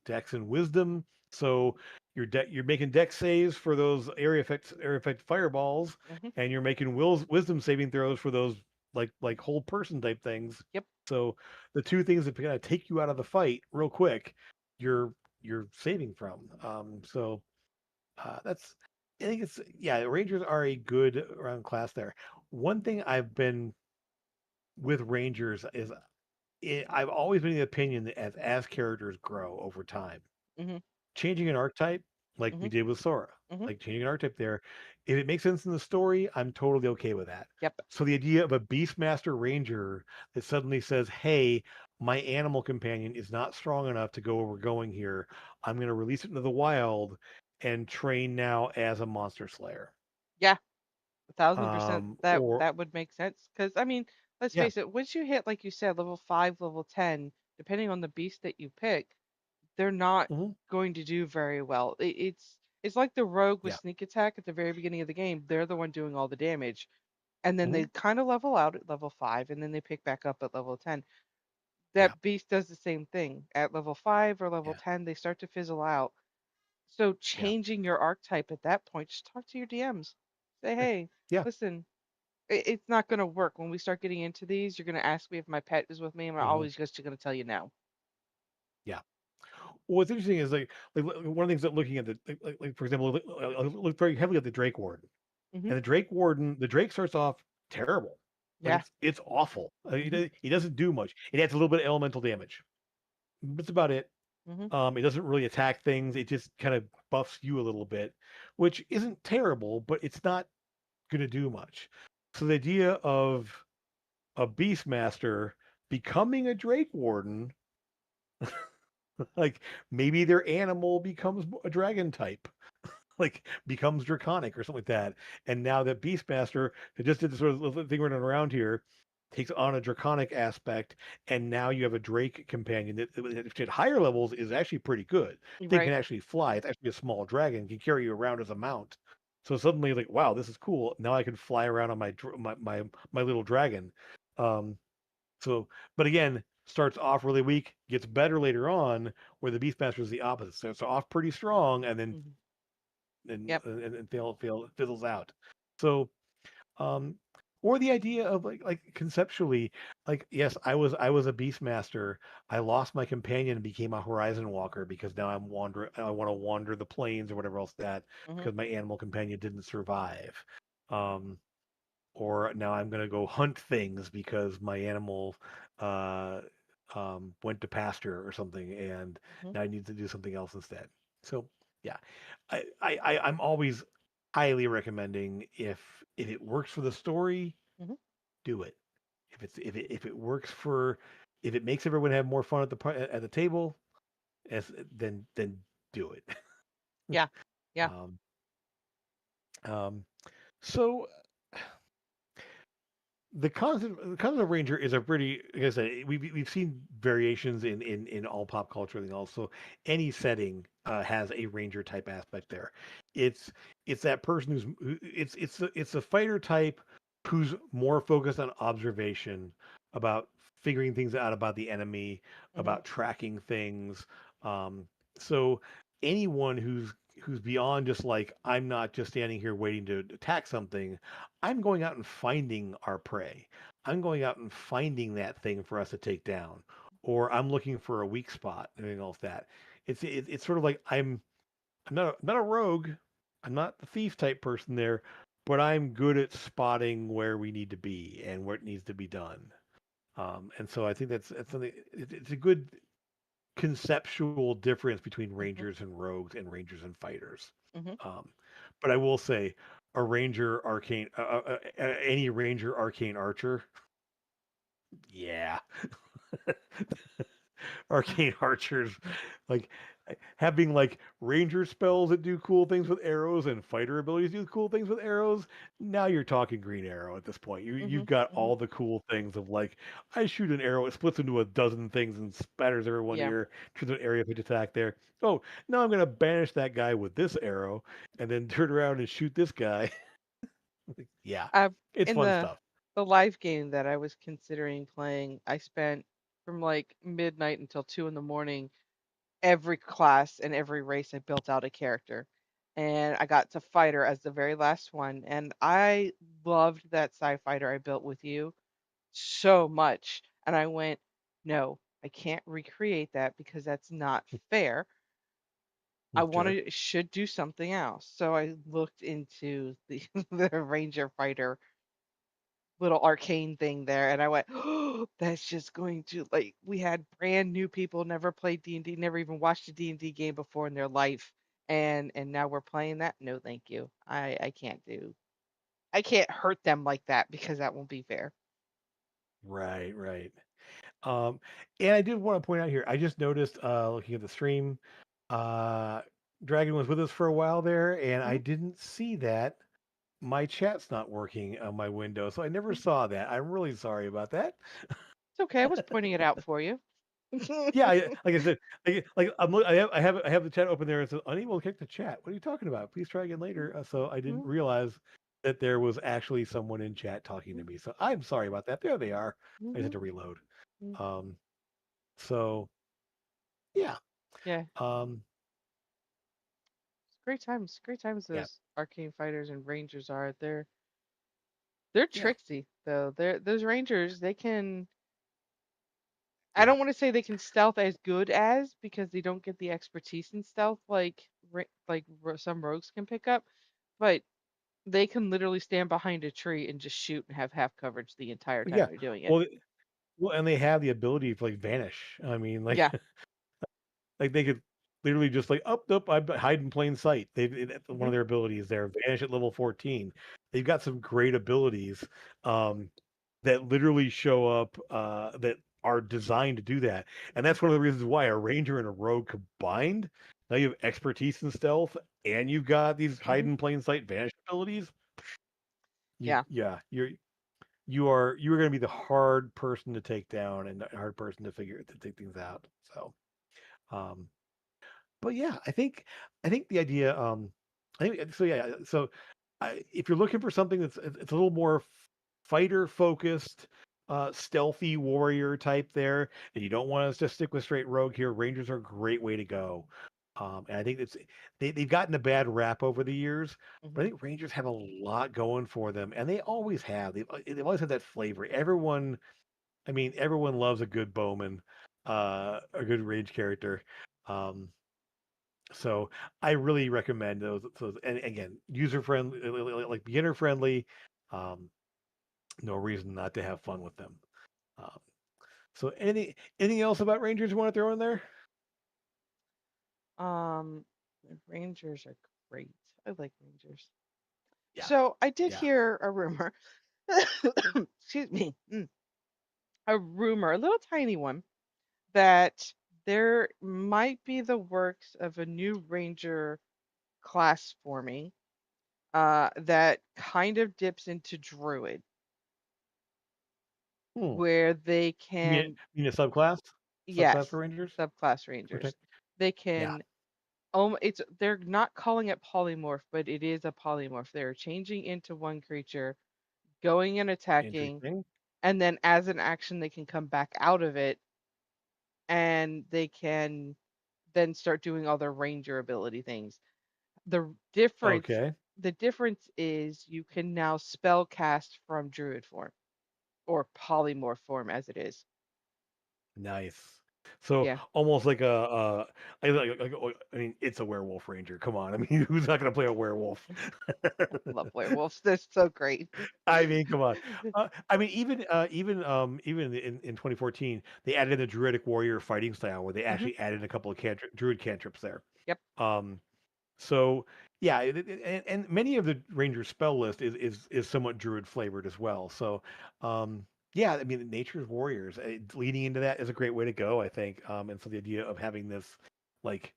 dex and wisdom, so you're making dex saves for those area effect fireballs Hmm. and you're making wisdom saving throws for those like whole person type things. Yep. So the two things that kind of take you out of the fight real quick, you're you're saving from. So that's I think it's yeah, Rangers are a good round class there. One thing I've been with Rangers is I've always been in the opinion that as characters grow over time, Hmm. changing an archetype like Hmm. we did with Sora, Hmm. like changing an archetype there, if it makes sense in the story, I'm totally okay with that. Yep. So the idea of a Beastmaster Ranger that suddenly says, "Hey, my animal companion is not strong enough to go where we're going here. I'm going to release it into the wild and train now as a monster slayer." Yeah. 1,000% that Or that would make sense. Because I mean, let's yeah, face it, once you hit, like you said, level 5, level 10, depending on the beast that you pick, they're not mhm, going to do very well. It's like the rogue with yeah, sneak attack at the very beginning of the game. They're the one doing all the damage, and then they mhm, kind of level out at level 5, and then they pick back up at level 10. yeah, That beast does the same thing at level 5 or level yeah, 10. They start to fizzle out. So yeah, changing your archetype at that point, just talk to your DMs. Say, yeah, hey, yeah, listen, it's not going to work. When we start getting into these, you're going to ask me if my pet is with me, and I'm mhm, always just going to tell you no. yeah. What's interesting is one of the things that looking at for example, look very heavily at the Drake Warden. Hmm. And the Drake Warden, the Drake starts off terrible. Like Yeah. it's awful. Hmm. He doesn't do much. It adds a little bit of elemental damage. That's about it. Hmm. It doesn't really attack things. It just kind of buffs you a little bit, which isn't terrible, but it's not going to do much. So the idea of a Beastmaster becoming a Drake Warden, like maybe their animal becomes a dragon type, like becomes draconic or something like that. And now that Beastmaster who just did the sort of little thing running around here takes on a draconic aspect, and now you have a Drake companion that at higher levels is actually pretty good. Thing can Right. actually fly. It's actually a small dragon, can carry you around as a mount. So suddenly, like, wow, this is cool. Now I can fly around on my little dragon. Um, so, but again, starts off really weak, gets better later on, where the Beastmaster is the opposite. So it's off pretty strong, and then Hmm. Yep. fizzles out. So, um, or the idea of like conceptually, like yes, I was a Beastmaster. I lost my companion and became a Horizon Walker because now I'm wandering. I want to wander the plains or whatever else that Hmm. because my animal companion didn't survive. Um, or now I'm going to go hunt things because my animal uh, went to pasture or something, and Hmm. now I need to do something else instead. So yeah, I'm always highly recommending if it works for the story, Hmm. do it. If it works for if it makes everyone have more fun at at the table, then do it. Yeah. Yeah. um, um, so the concept of ranger is a pretty like I said we've seen variations in all pop culture and also any setting has a ranger type aspect there. it's it's that person it's a fighter type who's more focused on observation about figuring things out about the enemy, Hmm. about tracking things. um so anyone who's beyond just like I'm not just standing here waiting to attack something. I'm going out and finding our prey. I'm going out and finding that thing for us to take down, or I'm looking for a weak spot and everything else that. It's sort of like I'm not a rogue. I'm not the thief type person there. but I'm good at spotting where we need to be and what needs to be done. And so I think that's something. It's a good conceptual difference between Mhm. rangers and rogues and rangers and fighters. Mhm. Um, but I will say, a ranger arcane, any ranger arcane archer, yeah, arcane archers, like having like ranger spells that do cool things with arrows and fighter abilities do cool things with arrows. Now you're talking Green Arrow at this point. You've Mhm. got Mhm. all the cool things of like I shoot an arrow, it splits into a dozen things and spatters everyone Yeah. here. Choose an area of attack there. Oh, now I'm gonna banish that guy with this arrow and then turn around and shoot this guy. Yeah, I've it's in fun stuff. the live game that I was considering playing, I spent from like midnight until 2 in the morning every class and every race I built out a character. And I got to fighter as the very last one. And I loved that sci fighter I built with you so much. And I went, no, I can't recreate that because that's not fair. I Okay. wanted should do something else. So I looked into the the Ranger Fighter little arcane thing there and I went, "Oh, that's just going to like we had brand new people never played D&D, never even watched a D&D game before in their life and now we're playing that? No, thank you. I can't do. I can't hurt them like that because that won't be fair." Right, right. Um, and I did want to point out here, I just noticed looking at the stream, uh Dragon was with us for a while there, and I Mhm. didn't see that. My chat's not working on my window, so I never Mhm. saw that. I'm really sorry about that. It's okay. I was pointing it out for you. Yeah, like I said, I have the chat open there and says unable to connect the chat. What are you talking about? Please try again later. So I didn't Mhm. realize that there was actually someone in chat talking to me. So I'm sorry about that. There they are. I just had Mhm. to reload. Mhm. Um, so yeah. Yeah. Um, It's great times. Great times yeah, those arcane fighters and rangers are. They're yeah, tricksy though. They're those rangers, they can I yeah. don't want to say they can stealth as good as because they don't get the expertise in stealth like some rogues can pick up, but they can literally stand behind a tree and just shoot and have half coverage the entire time Yeah. they're doing it. Well, and they have the ability to like vanish. I mean, like Yeah. like they could literally just like up, I hide in plain sight. That's one of Mhm. their abilities there. Vanish at level 14. They've got some great abilities um, that literally show up that are designed to do that. And Mhm. that's one of the reasons why a ranger and a rogue combined. Now you have expertise in stealth, and you've got these hide Mhm. in plain sight vanish abilities. Yeah. Yeah, you are going to be the hard person to take down and the hard person to take things out. So, um, but yeah, I think the idea, I think so. Yeah, so if you're looking for something it's a little more fighter focused, stealthy warrior type there, and you don't want to just stick with straight rogue here, Rangers are a great way to go. And I think they've gotten a bad rap over the years, but I Mhm. think Rangers have a lot going for them, and they always have. They've always had that flavor. Everyone, I mean, everyone loves a good bowman, a good range character. Um, so I really recommend those. And again, user friendly, like beginner friendly. Um, no reason not to have fun with them. Um, so anything else about Rangers you want to throw in there? The rangers are great. I like rangers. Yeah, So I did yeah. hear a rumor. Excuse me. A rumor, a little tiny one, that there might be the works of a new ranger class forming that kind of dips into druid, Hmm. where they You mean can, you mean a subclass? Subclass for yes, Rangers? subclass Okay. rangers. They Yeah. can, it's they're not calling it polymorph, but it is a polymorph. They're changing into one creature, going and attacking, Interesting. and then as an action they can come back out of it and they can then start doing all their ranger ability things. The difference Okay. the difference is you can now spell cast from druid form or polymorph form as it is. Nice. So Yeah. almost like I mean, it's a werewolf ranger. Come on, I mean, who's not going to play a werewolf? Love werewolves. They're so great. I mean, come on. I mean, even in 2014, they added in the druidic warrior fighting style where they Hmm. actually added a couple of druid cantrips there. Yep. Um, so yeah, and many of the ranger spell list is somewhat druid flavored as well. So yeah, I mean, nature's warriors leading into that is a great way to go, I think. And so the idea of having this like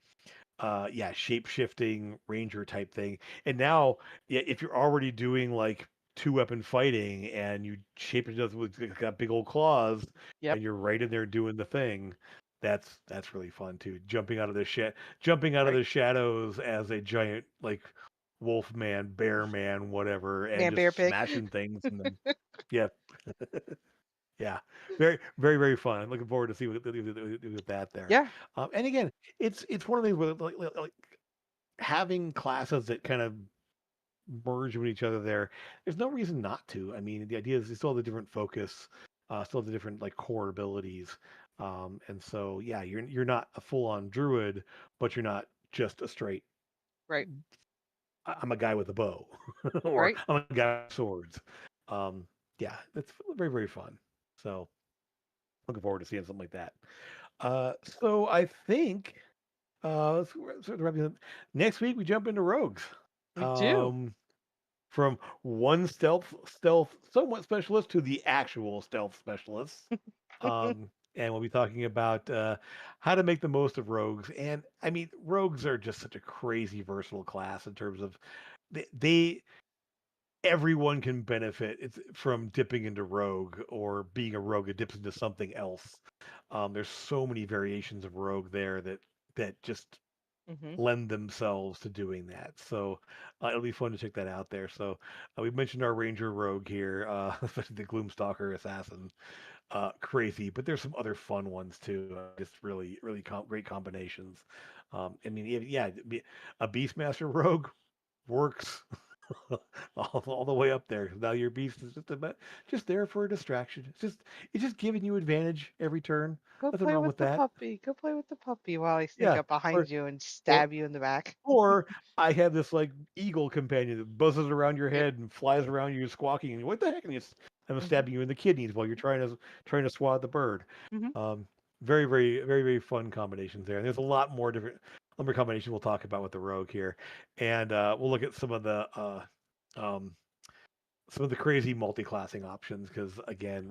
yeah, shape shifting ranger type thing. And now, yeah, if you're already doing like two weapon fighting and you shape it up with it's got big old claws Yep. and you're right in there doing the thing, that's really fun too. Jumping out of Right. the shadows as a giant like wolf man, bear man, whatever, and Man, bear, just pig. smashing things and then yeah, yeah, very fun. I'm looking forward to see what they do with that there. Yeah. And again, it's one of these where like having classes that kind of merge with each other there, there's no reason not to. I mean, the idea is you still have the different focus, still have the different like core abilities. And so yeah, you're not a full on druid, but you're not just a straight Right. I'm a guy with a bow or Right. I'm a guy with swords. Um, yeah, that's very fun. So looking forward to seeing something like that. So I think let's wrap it up. Next week we jump into rogues. We do. Um, from one stealth somewhat specialist to the actual stealth specialist. And we'll be talking about how to make the most of rogues. And I mean, rogues are just such a crazy versatile class in terms of they everyone can benefit from dipping into rogue or being a rogue that dips into something else. There's so many variations of rogue there that just Hmm. lend themselves to doing that. So it'll be fun to check that out there. So we mentioned our ranger rogue here, especially the gloomstalker assassin. Crazy, but there's some other fun ones too. Just really great combinations. I mean, yeah, a beastmaster rogue works all the way up there. Now your beast is just there for a distraction. It's just giving you advantage every turn. Go Nothing play wrong with with the that. puppy. Go play with the puppy while I sneak Yeah. up behind Or you and or stab you in the back. or I have this like eagle companion that buzzes around your Yep. head and flies around you squawking and what the heck? And I'm Hmm. stabbing you in the kidneys while you're trying to swat the bird. Hmm. Um, very fun combinations there. And there's a lot more different number combinations we'll talk about with the rogue here, and we'll look at um, some of the crazy multi-classing options because again,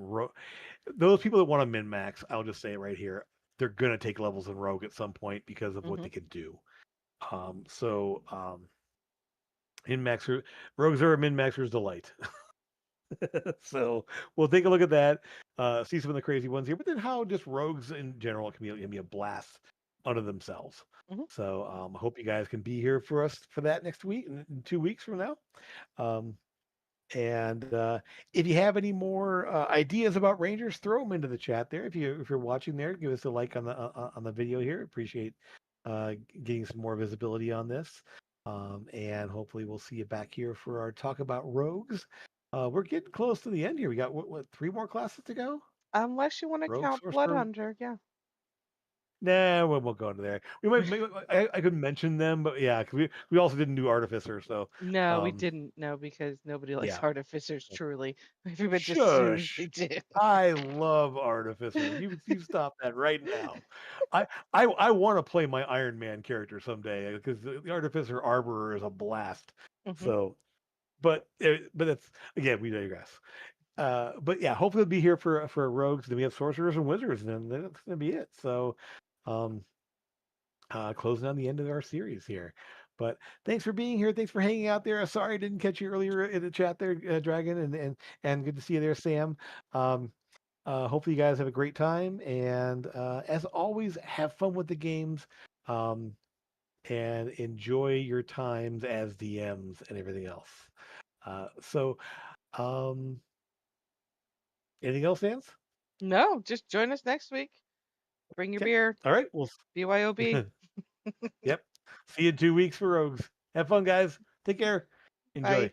those people that want to min max, I'll just say it right here, they're gonna take levels in rogue at some point because of what Hmm. they can do. So min maxer rogues are a min maxer's delight. So we'll take a look at that, see some of the crazy ones here, but then how just rogues in general can be a blast unto themselves. Hmm. So I hope you guys can be here for us for that next week, in 2 weeks from now. Um, and if you have any more ideas about Rangers, throw them into the chat there. If you're watching there, give us a like on the video here. Appreciate getting some more visibility on this. And hopefully we'll see you back here for our talk about rogues. We're getting close to the end here. We got what 3 more classes to go? Unless you want to Rogue, count sorcerer. Bloodhunter. Yeah. Nah, we won't go into there. Maybe I could mention them, but yeah, 'cause we also didn't do artificer, so No, we um, didn't. No, because nobody likes yeah. artificers, truly. Everybody just assumes they Shush. do. I love Artificer. You stop that right now. I want to play my Iron Man character someday because the Artificer Armorer is a blast. Hmm. So, but that's again we digress. But yeah, hopefully we'll be here for rogues. Then we have sorcerers and wizards, and then that's gonna be it. So, um, closing on the end of our series here. But thanks for being here. Thanks for hanging out there. Sorry I didn't catch you earlier in the chat there, Dragon, and good to see you there, Sam. Um, hopefully you guys have a great time, and as always, have fun with the games, um, and enjoy your times as DMs and everything else. So, um, anything else, Vance? No, just join us next week. Bring your Okay. beer. All right. Well, BYOB. yep. See you in 2 weeks for Rogues. Have fun, guys. Take care. Bye. Enjoy.